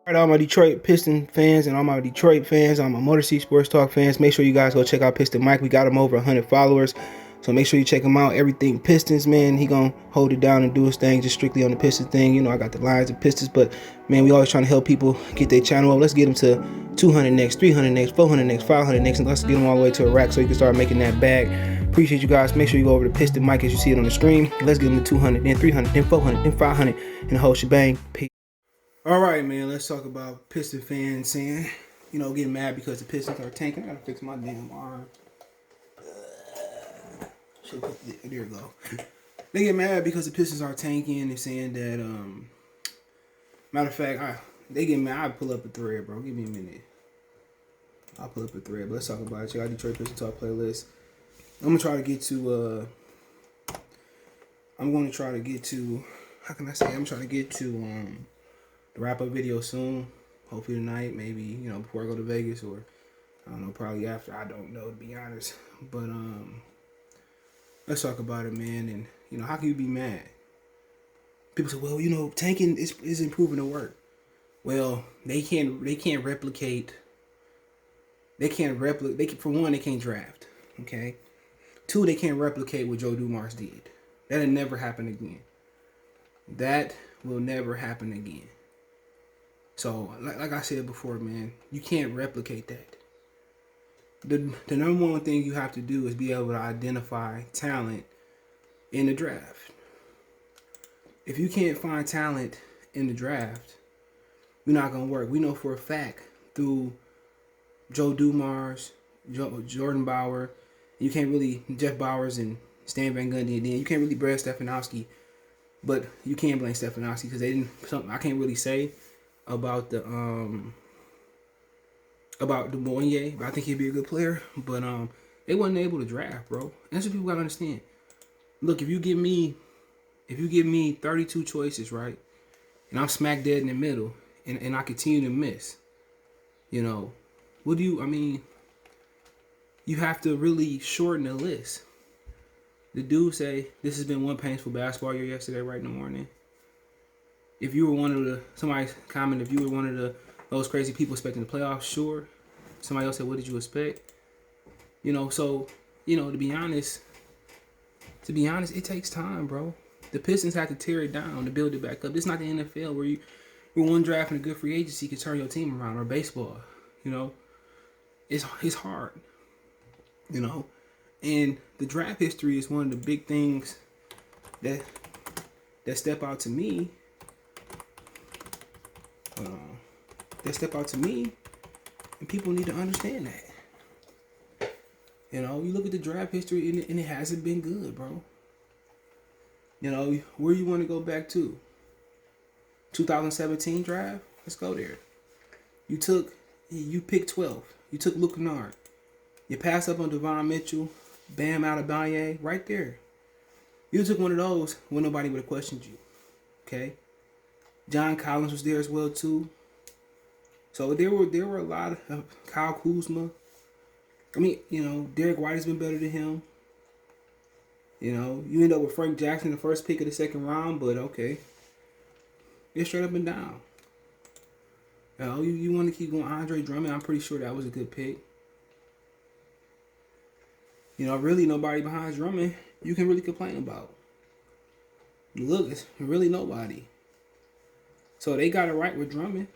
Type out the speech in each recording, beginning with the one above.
All right, all my Detroit Piston fans and all my Detroit fans, all my Motor City Sports Talk fans, make sure you guys go check out Piston Mike. We got him over 100 followers, so make sure you check him out. Everything Pistons, man. He gonna hold it down and do his thing, just strictly on the Pistons thing. You know, I got the Lions and Pistons, but man, we always trying to help people get their channel up. Let's get them to 200 next, 300 next, 400 next, 500 next, and let's get them all the way to a rack so you can start making that bag. Appreciate you guys. Make sure you go over to Piston Mike as you see it on the screen. Let's get them to 200, then 300, then 400, then 500, and the whole shebang. Peace. All right, man, let's talk about Piston fans saying, getting mad because the Pistons are tanking. I gotta fix my damn arm. There we go. They get mad because the Pistons are tanking and saying that, matter of fact, they get mad. I'll pull up a thread, bro. Give me a minute. I'll pull up a thread, but let's talk about it. Check out Detroit Pistons Talk playlist. I'm going to try to get to, how can I say? I'm trying to get to, the wrap-up video soon. Hopefully tonight, maybe, before I go to Vegas, or I don't know, probably after. I don't know, to be honest. But let's talk about it, man. And how can you be mad? People say, well, tanking is improving the work. Well, they can't replicate. For one, they can't draft. Okay. Two, they can't replicate what Joe Dumars did. That'll never happen again. That will never happen again. So, like I said before, man, you can't replicate that. The number one thing you have to do is be able to identify talent in the draft. If you can't find talent in the draft, you're not going to work. We know for a fact through Joe Dumars, Jordan Bauer, you can't really, Jeff Bowers and Stan Van Gundy, and then you can't really blame Stefanowski, but you can blame Stefanowski because they didn't, something I can't really say about the Mounier, but I think he'd be a good player. But they wasn't able to draft, bro. That's what people gotta understand. Look, if you give me 32 choices, right, and I'm smack dead in the middle, and I continue to miss, what do you? You have to really shorten the list. The dude say this has been one painful basketball year yesterday, right in the morning. If you were one of somebody's comment, if you were one of those crazy people expecting the playoffs, sure. Somebody else said, what did you expect? So, to be honest, it takes time, bro. The Pistons have to tear it down to build it back up. This is not the NFL where one draft and a good free agency can turn your team around, or baseball. It's hard. And the draft history is one of the big things that step out to me. And people need to understand that. You look at the draft history and it hasn't been good, bro. Where you want to go back to? 2017 draft? Let's go there. You picked 12. You took Luke Kennard. You passed up on Devon Mitchell, Bam Adebayo, right there. You took one of those when nobody would have questioned you. Okay? John Collins was there as well too. So there were a lot of Kyle Kuzma. Derek White has been better than him. You end up with Frank Jackson, the first pick of the second round, but okay. It's straight up and down. You want to keep going Andre Drummond, I'm pretty sure that was a good pick. Really nobody behind Drummond you can really complain about. Look, it's really nobody. So they got it right with Drummond.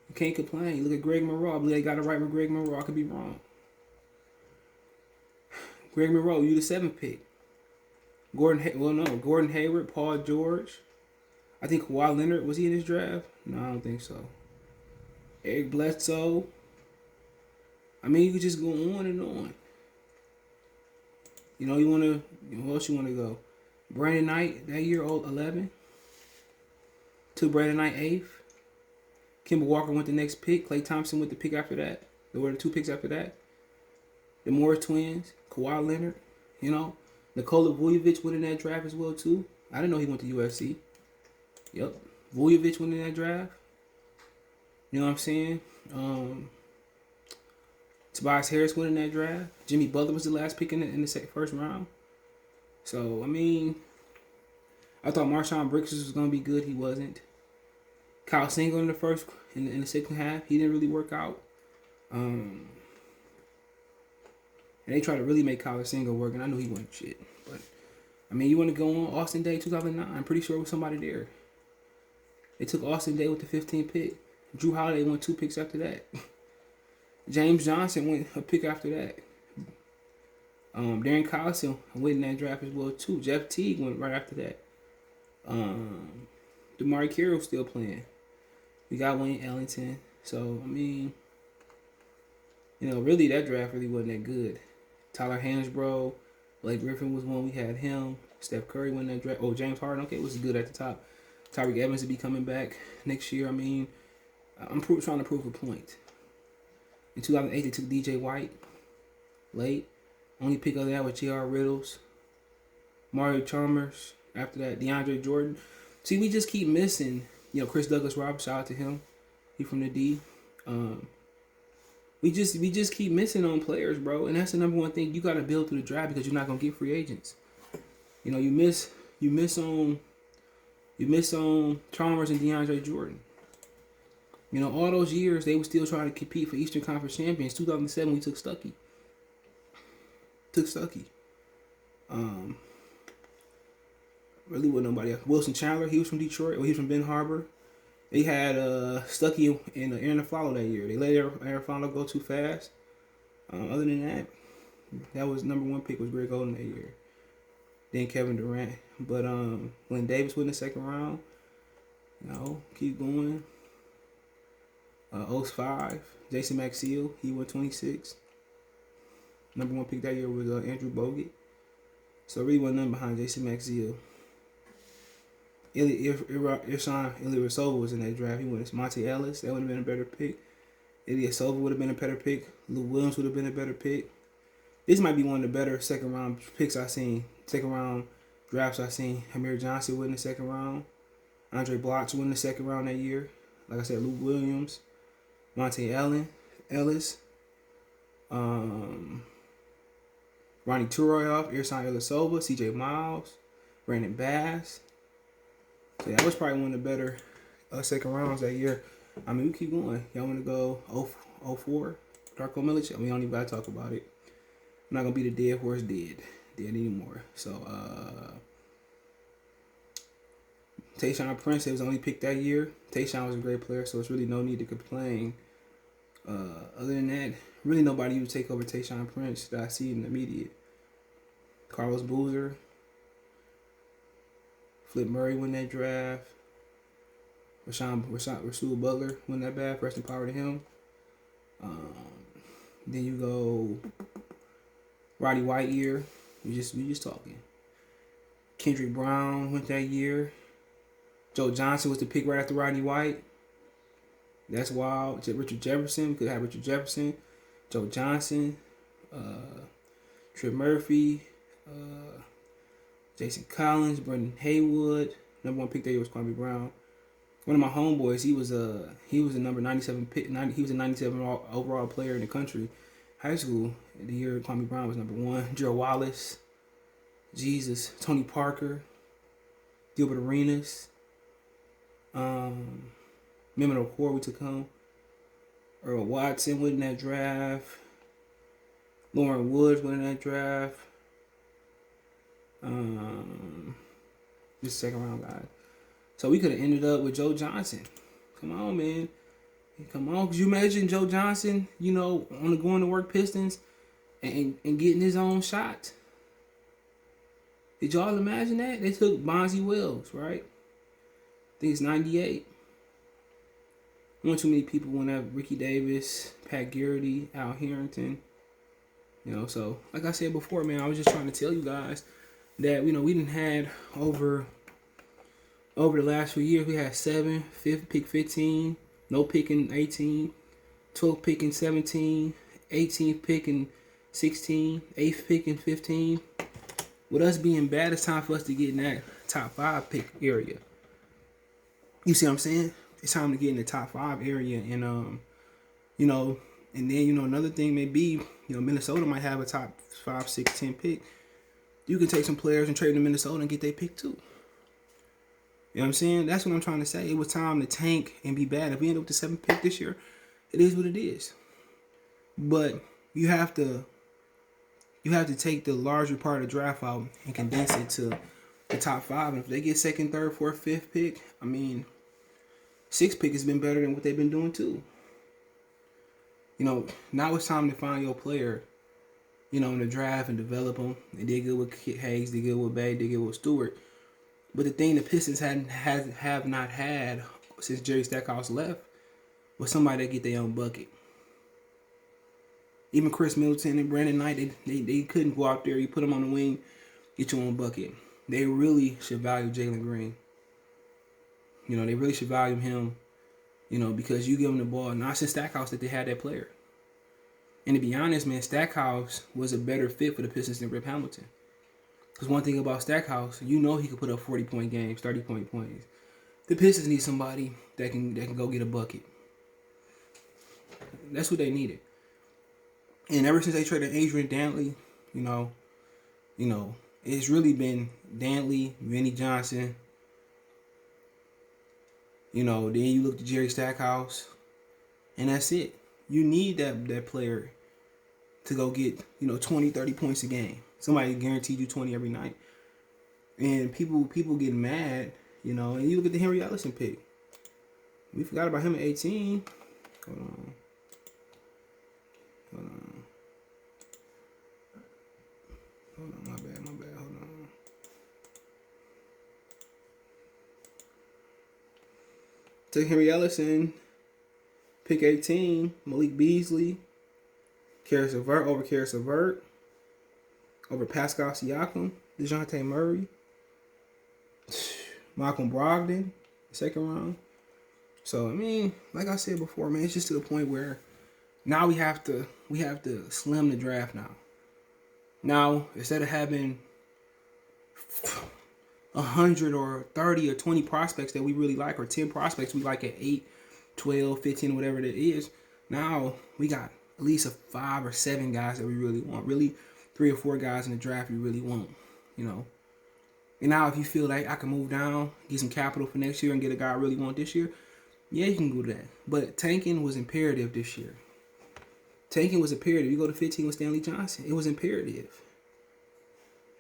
You can't complain. You look at Greg Monroe. I believe they got it right with Greg Monroe. I could be wrong. Greg Monroe, you the 7th pick. Gordon Hayward, Paul George. I think Kawhi Leonard, was he in this draft? No, I don't think so. Eric Bledsoe. You could just go on and on. Who else you want to go? Brandon Knight, that year, 11. Took Brandon Knight 8th. Kemba Walker went the next pick. Klay Thompson went the pick after that. There were the 2 picks after that. The Morris twins, Kawhi Leonard, Nikola Vujovic went in that draft as well too. I didn't know he went to UFC. Yep. Vujovic went in that draft. You know what I'm saying? Tobias Harris went in that draft. Jimmy Butler was the last pick in the first round. So, I thought Marshawn Brooks was going to be good. He wasn't. Kyle Single in the first, in the second half, he didn't really work out. And they tried to really make Kyle Single work, and I knew he wasn't shit. But I mean, you want to go on Austin Day 2009? I'm pretty sure it was somebody there. They took Austin Day with the 15th pick. Drew Holiday went 2 picks after that. James Johnson went a pick after that. Darren Collison went in that draft as well too. Jeff Teague went right after that. DeMar Carroll still playing. We got Wayne Ellington. So I mean, really that draft really wasn't that good. Tyler Hansbrough, Blake Griffin was one. We had him. Steph Curry went in that draft. Oh, James Harden. Okay, was good at the top. Tyreek Evans will be coming back next year. I mean, I'm trying to prove a point. In 2008, they took DJ White late. Only pick of that was J.R. Riddles, Mario Chalmers. After that, DeAndre Jordan. See, we just keep missing. Chris Douglas Roberts, shout out to him. He from the D. We just keep missing on players, bro. And that's the number one thing. You got to build through the draft because you're not gonna get free agents. You miss on Chalmers and DeAndre Jordan. All those years they were still trying to compete for Eastern Conference champions. 2007 we took Stuckey. Really wasn't nobody else. Wilson Chandler, he was from Detroit, or he was from Ben Harbor. They had Stuckey and Aaron Aflalo that year. They let Aaron Aflalo go too fast. Other than that was number 1 pick was Greg Oden that year. Then Kevin Durant. But when Davis went in the second round, keep going. 05, Jason Maxiell, he went 26. Number 1 pick that year was Andrew Bogut. So really wasn't nothing behind Jason Maxiell. Ersan Ilyasova was in that draft. He went Monte Ellis. That would have been a better pick. Ilyasova would have been a better pick. Lou Williams would have been a better pick. This might be one of the better second round picks I've seen. Second round drafts I've seen. Amir Johnson went in the second round. Andre Bloch went in the second round that year. Like I said, Lou Williams, Monte Ellis, Ronnie Turoyoff, Ersan Ilyasova, CJ Miles, Brandon Bass. So that was probably one of the better second rounds that year. I mean, we keep going. Y'all want to go 04? Darko Milicic? We don't even got to talk about it. I'm not going to be the dead horse dead anymore. So, Tayshaun Prince, it was only picked that year. Tayshaun was a great player, so it's really no need to complain. Other than that, really nobody would take over Tayshaun Prince that I see in the media. Carlos Boozer, Flip Murray won that draft. Rasul Butler won that draft. Rest in power to him. Then you go Roddy White year. We just talking. Kendrick Brown went that year. Joe Johnson was the pick right after Rodney White. That's wild. Richard Jefferson, could have Richard Jefferson. Joe Johnson, Trip Murphy, Jason Collins, Brendan Haywood. Number 1 pick that year was Kwame Brown. One of my homeboys, he was a number 97 pick. He was a 97 overall player in the country. High school, the year Kwame Brown was number 1. Gerald Wallace, Tony Parker, Gilbert Arenas. Mehmet Okur we took home. Earl Watson went in that draft. Lauren Woods went in that draft. This second round guy. So we could have ended up with Joe Johnson. Come on, man. Come on. Could you imagine Joe Johnson, on the going to work Pistons and getting his own shot? Did y'all imagine that? They took Bonzi Wells, right? I think it's 98. Not too many people want to have Ricky Davis, Pat Garrity, Al Harrington. So like I said before, man, I was just trying to tell you guys that we didn't had over the last few years we had 7, 5th pick 15, no pick in 18, 12th pick in 17, 18th pick in 16, 8th pick in 15. With us being bad, it's time for us to get in that top 5 pick area. You see what I'm saying? It's time to get in the top 5 area, and and then another thing may be Minnesota might have a top 5, 6, 10 pick. You can take some players and trade them to Minnesota and get their pick too. You know what I'm saying? That's what I'm trying to say. It was time to tank and be bad. If we end up with the 7th pick this year, it is what it is. But you have to take the larger part of the draft out and condense it to the top 5. And if they get 2nd, 3rd, 4th, 5th pick, I mean, 6th pick has been better than what they've been doing too. You know, now it's time to find your player, you know, in the draft and develop them. They did good with Hayes, they did good with Bay, they did good with Stewart. But the thing the Pistons have not had since Jerry Stackhouse left was somebody that get their own bucket. Even Chris Middleton and Brandon Knight, they couldn't go out there. You put them on the wing, get your own bucket. They really should value Jalen Green. You know, they really should value him, you know, because you give him the ball. Not since Stackhouse that they had that player. And to be honest, man, Stackhouse was a better fit for the Pistons than Rip Hamilton. Because one thing about Stackhouse, you know he could put up 40-point games, 30-point points. The Pistons need somebody that can go get a bucket. That's what they needed. And ever since they traded Adrian Dantley, you know, it's really been Dantley, Vinnie Johnson. You know, then you look to Jerry Stackhouse, and that's it. You need that player to go get, you know, 20, 30 points a game. Somebody guaranteed you 20 every night. And people get mad, you know, and you look at the Henry Ellison pick. We forgot about him at 18. Hold on. My bad. Hold on. Took Henry Ellison, pick 18, Malik Beasley, Karis LeVert over Pascal Siakam, DeJounte Murray, Malcolm Brogdon, 2nd round. So, I mean, like I said before, man, it's just to the point where now we have to slim the draft now. Now, instead of having 100 or 30 or 20 prospects that we really like, or 10 prospects we like at 8, 12, 15, whatever it is, now we got at least 5 or 7 guys that we really want. Really 3 or 4 guys in the draft we really want, you know. And now if you feel like I can move down, get some capital for next year and get a guy I really want this year, yeah, you can do that. But tanking was imperative this year. Tanking was imperative. You go to 15 with Stanley Johnson. It was imperative.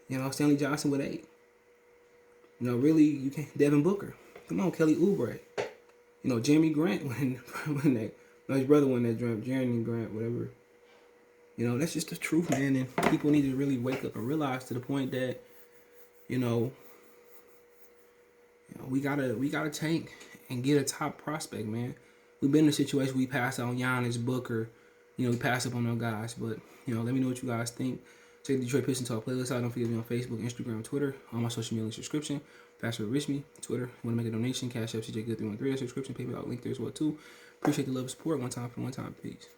You know, Stanley Johnson with 8. You know, really, you can't. Devin Booker. Come on, Kelly Oubre. You know, Jeremy Grant when his brother won that draft. Jeremy Grant, whatever. You know, that's just the truth, man. And people need to really wake up and realize to the point that, you know we gotta tank and get a top prospect, man. We've been in a situation where we pass on Giannis, Booker. You know, we pass up on our guys. But, you know, let me know what you guys think. Check the Detroit Pistons Talk playlist out. Don't forget me on Facebook, Instagram, Twitter. All my social media subscription. Password Rich Me, Twitter. Want to make a donation? Cash App CJ Good 313. Subscription. PayPal link there as well too. Appreciate the love and support. One time. Peace.